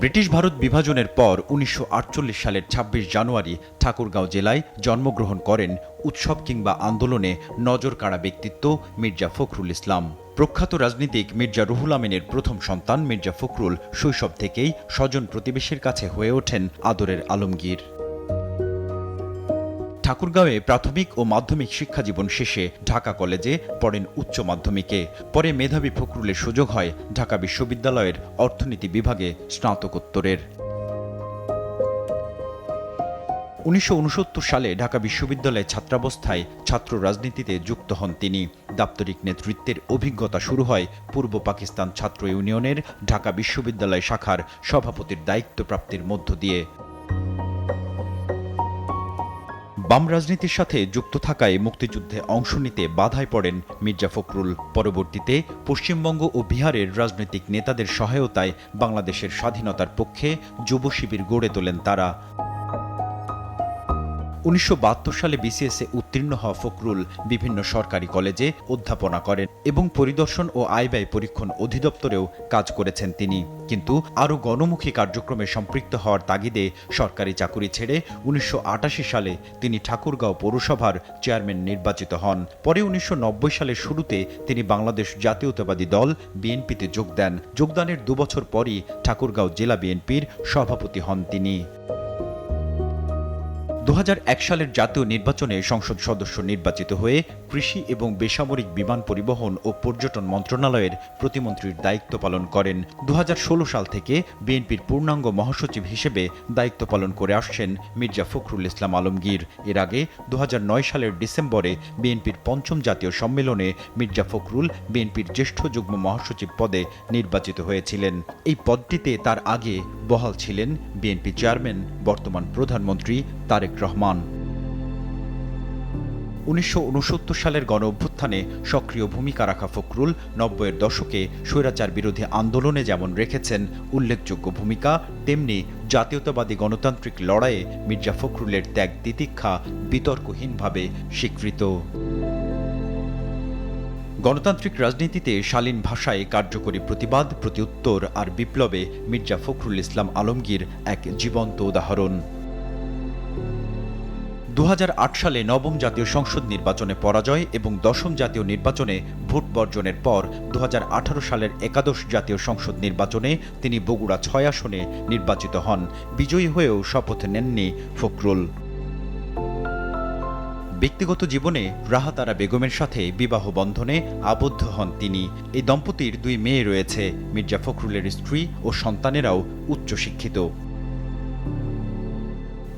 British Bharat বিভাজনের পর ১৯৪৮ সালের ২৬ জানুয়ারি ঠাকুরগাঁও জেলায় জন্মগ্রহণ করেন উৎসব কিংবা আন্দোলনে নজরকাড়া ব্যক্তিত্ব মির্জা ফখরুল ইসলাম। প্রখ্যাত রাজনীতিক মির্জা রুহুল আমিনের প্রথম সন্তান মির্জা ফখরুল শৈশব থেকেই স্বজন প্রতিবেশীর কাছে হয়ে ওঠেন আদরের আলমগীর। ঠাকুরগাঁওয়ে প্রাথমিক ও মাধ্যমিক শিক্ষাজীবন শেষে ঢাকা কলেজে পড়েন উচ্চ মাধ্যমিকে। পরে মেধাবী ফখরুলের সুযোগ হয় ঢাকা বিশ্ববিদ্যালয়ের অর্থনীতি বিভাগে স্নাতকোত্তরের। ১৯৬৯ সালে ঢাকা বিশ্ববিদ্যালয়ে ছাত্রাবস্থায় ছাত্র রাজনীতিতে যুক্ত হন তিনি। দাপ্তরিক নেতৃত্বের অভিজ্ঞতা শুরু হয় পূর্ব পাকিস্তান ছাত্র ইউনিয়নের ঢাকা বিশ্ববিদ্যালয় শাখার সভাপতির দায়িত্ব প্রাপ্তির মধ্য দিয়ে। বাম রাজনীতির সাথে যুক্ত থাকায় মুক্তিযুদ্ধে অংশ নিতে বাধায় পড়েন মির্জা ফখরুল। পরবর্তীতে পশ্চিমবঙ্গ ও বিহারের রাজনৈতিক নেতাদের সহায়তায় বাংলাদেশের স্বাধীনতার পক্ষে যুব শিবির গড়ে তোলেন তারা। ১৯৭২ সালে বিসিএসে উত্তীর্ণ হওয়া ফখরুল বিভিন্ন সরকারি কলেজে অধ্যাপনা করেন এবং পরিদর্শন ও আয়-ব্যয় পরীক্ষণ অধিদপ্তরেও কাজ করেছেন তিনি। কিন্তু আরও গণমুখী কার্যক্রমে সম্পৃক্ত হওয়ার তাগিদে সরকারি চাকুরি ছেড়ে ১৯৮৮ সালে তিনি ঠাকুরগাঁও পৌরসভার চেয়ারম্যান নির্বাচিত হন। পরে ১৯৯০ সালের শুরুতে তিনি বাংলাদেশ জাতীয়তাবাদী দল বিএনপিতে যোগ দেন। যোগদানের ২ বছর পরই ঠাকুরগাঁও জেলা বিএনপির সভাপতি হন তিনি। ২০০১ সালের জাতীয় নির্বাচনে সংসদ সদস্য নির্বাচিত হয়ে কৃষি এবং বেসামরিক বিমান পরিবহন ও পর্যটন মন্ত্রণালয়ের প্রতিমন্ত্রীর দায়িত্ব পালন করেন। ২০১৬ সাল থেকে বিএনপির পূর্ণাঙ্গ মহাসচিব হিসেবে দায়িত্ব পালন করে আসছেন মির্জা ফখরুল ইসলাম আলমগীর। এর আগে ২০০৯ সালের ডিসেম্বরে বিএনপির পঞ্চম জাতীয় সম্মেলনে মির্জা ফখরুল বিএনপির জ্যেষ্ঠ যুগ্ম মহাসচিব পদে নির্বাচিত হয়েছিলেন। এই পদটিতে তার আগে বহাল ছিলেন বিএনপি চেয়ারম্যান বর্তমান প্রধানমন্ত্রী তারেক রহমান। ১৯৬৯ সালের গণঅভ্যুত্থানে সক্রিয় ভূমিকা রাখা ফখরুল ৯০-এর দশকে স্বৈরাচার বিরোধী আন্দোলনে যেমন রেখেছেন উল্লেখযোগ্য ভূমিকা, তেমনি জাতীয়তাবাদী গণতান্ত্রিক লড়াইয়ে মির্জা ফখরুলের ত্যাগ তিতিক্ষা বিতর্কহীনভাবে স্বীকৃত। গণতান্ত্রিক রাজনীতিতে শালীন ভাষায় কার্যকরী প্রতিবাদ, প্রতিউত্তর আর বিপ্লবে মির্জা ফখরুল ইসলাম আলমগীর এক জীবন্ত উদাহরণ। ২০০৮ সালে নবম জাতীয় সংসদ নির্বাচনে পরাজয় এবং দশম জাতীয় নির্বাচনে ভোট বর্জনের পর ২০১৮ সালের একাদশ জাতীয় সংসদ নির্বাচনে তিনি বগুড়া ৬ আসনে নির্বাচিত হন। বিজয়ী হয়েও শপথ নেননি ফখরুল। ব্যক্তিগত জীবনে রাহাতারা বেগমের সাথে বিবাহ বন্ধনে আবদ্ধ হন তিনি। এই দম্পতির ২ মেয়ে রয়েছে। মির্জা ফখরুলের স্ত্রী ও সন্তানেরাও উচ্চশিক্ষিত।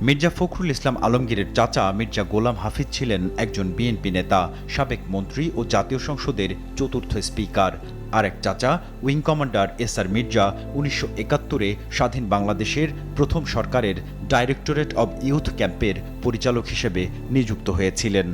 মির্জা ফখরুল ইসলাম আলমগীরের চাচা মির্জা গোলাম হাফিজ ছিলেন একজন বিএনপি নেতা, সাবেক মন্ত্রী ও জাতীয় সংসদের ৪র্থ স্পিকার। আরেক চাচা উইং কমান্ডার এসআর মির্জা ১৯৭১-এ স্বাধীন বাংলাদেশের প্রথম সরকারের ডাইরেক্টরেট অব ইউথ ক্যাম্পের পরিচালক হিসেবে নিযুক্ত হয়েছিলেন।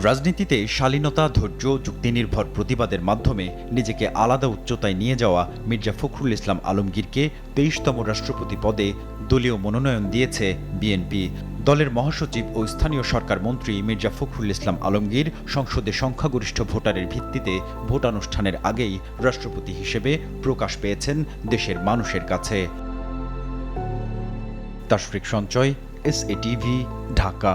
রাজনীতিতে শালীনতা, ধৈর্য, যুক্তিনির্ভর প্রতিবাদের মাধ্যমে নিজেকে আলাদা উচ্চতায় নিয়ে যাওয়া মির্জা ফখরুল ইসলাম আলমগীরকে ২৩তম রাষ্ট্রপতি পদে দলীয় মনোনয়ন দিয়েছে বিএনপি। দলের মহাসচিব ও স্থানীয় সরকার মন্ত্রী মির্জা ফখরুল ইসলাম আলমগীর সংসদে সংখ্যাগরিষ্ঠ ভোটারের ভিত্তিতে ভোটানুষ্ঠানের আগেই রাষ্ট্রপতি হিসেবে প্রকাশ পেয়েছেন দেশের মানুষের কাছে। তাশফিক সঞ্চয়, এসএটিভি, ঢাকা।